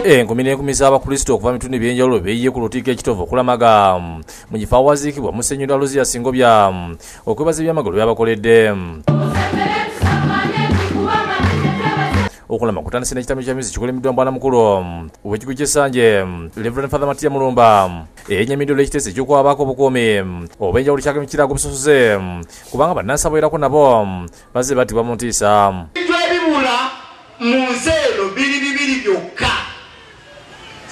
Enkumi n'enkumi z'Abakristo okuva mu bitundu eby'enjawulo beeyiye ku Lutikko ekitovu okulamaga mu kifo awaziikibwa Musenyeri Aloysius Singobya okwebaza ebyamagalo byabakoledde. Okulama kutandise n'ekitambi kya music kulemiddwa Bwana Mukulu ow'ekigo ky'Essanje Reverend Father Matia Mulumba eyenyamiddwa ekiteeso eky'okwabako obukuumi obw'enjawulo kyagambye kiraaga obusosoze kubanga bannansi abawerako nabo bazze battibwa mu ntiisa. Ebibula mu nsi eno biri byokka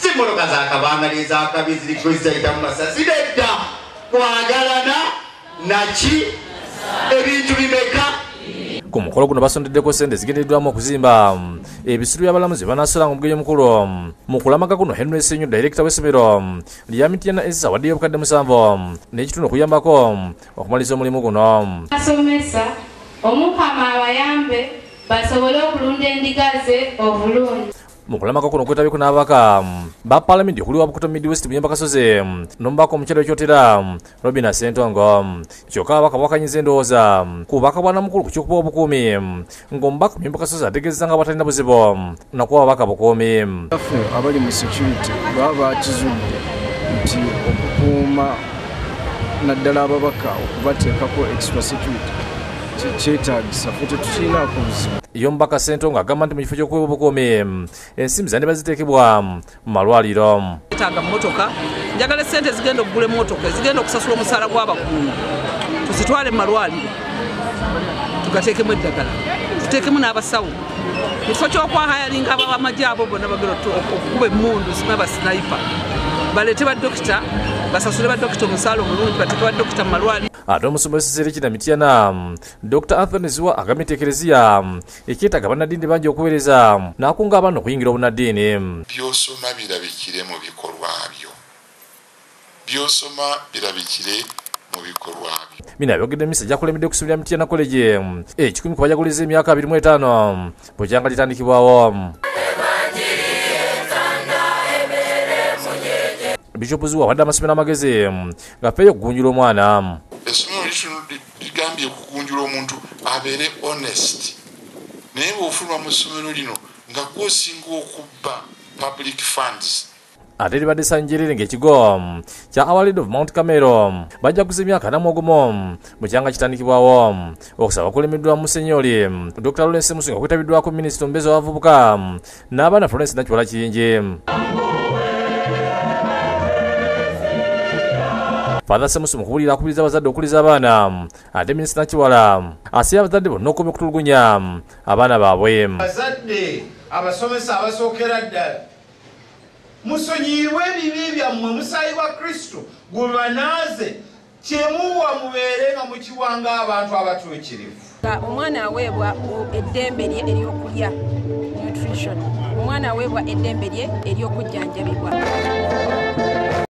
simoloka zakabangaliza zakabi ziri kwezayita mu masasi nedda kwagalana naki ebintu bimeka. Ku mukolo guno basondeddeko ssente zigendeddwamu okuzimba ebisiru by'abalamuzi banaasola mu mugenyi mukulu mu kulamaga kuno. Henry Ssenyu Director w'essomero lya Mityana Ezza waddeyo obukadde 7 n'ekitundu okuyambako okumaliza omulimu guno. Asomesa omukama abayambe basobole okulunda endiga ze obulungi. Mu kulamaga kuno kwetabyeko n'ababaka ba Paalamenti okuli wa Bukoto Midwest Muyemba Kasozi n'omubaka omukyalo ekyotera Robina Ssentongo. Kyokka ababaka bakanyiza endowooza ku bubaka bwa Namukulu ku ky'okuba obukuumi ng'omubaka Muyemba Kasozi ategeezezza nga batalina buzibu nakuwa ababaka bukuumi. Baffe abali mu security baba bakizudde nti okukuuma naddala ababaka okubateekako extra security kyetaagisa ffe tetukirinaako buzibu. Yo omubaka Ssentongo agamba nti mu kifo ky'okuweebwa obukuumi ensimbi zandiba ziteekebwa mu malwaliro. Etaaga mmotoka, njagala ssente zigenda okugula emmotoka ezigenda okusasula omusaala gw'abakuumi tuzitwale mu malwaliro tugateekemu eddagala tuteekemu n'abasawo mu kifo ky'okwahayalinga abamagye abo bonna bagenda okukuba emmundu n'abasinayipa baleete baddokita basasule baddokita omusaala omulungi bateeke baddokita mu malwaliro. Ate omusomesa w'ekina Mityana Dr. Anthony Ziwa agambye nti Eklezia ekyetaaga bannaddiini bangi okuweereza n'akunga abaana okuyingira obunnaddiini. By'osoma birabikire mu bikolwa byo. By'osoma birabikire mu bikolwa byo. Bino abyogedde emisa gyakulemedde ku ssomero lya Mityana College ekikumi ku bajaguliza emyaka 25 bwekyanga litandikibwawo. Bishop Ziwa wadde amasomero amagezi ng'afeeyo okugunjula omwana. Essomero ligambye okugunjula omuntu abeere honest. Naye bw'ofuluma mu ssomero lino nga gw'osinga okubba public funds. Ate libadde Sanjerere ng'ekigo kya Our Lady of Mount Carmel bajaguza emyaka 40 bwekyanga kitandikibwawo okusaba kulemeddwa Musenyoli Dr. Lawrence Musinga okwetabiddwako Minisita omubeezi w'abavubuka n'abaana Florence Nakiwala Kiyingi. Father Samusi mukubulira akubiriza abazadde okuliza abaana ate Minisita Nakiwala asabye abazadde bonna okukomya okutulugunya abaana baabwe. Abazadde abasomesa abasookera ddala musonyiyibwe ebibi byammwe musaayi wa Kristo gubanaaze kyemuwa mubeere nga mukiwanga abantu abatuukirivu. Omwana aweebwa eddembe lye ery'okulya nutrition, omwana aweebwa eddembe lye ery'okujjanjabibwa.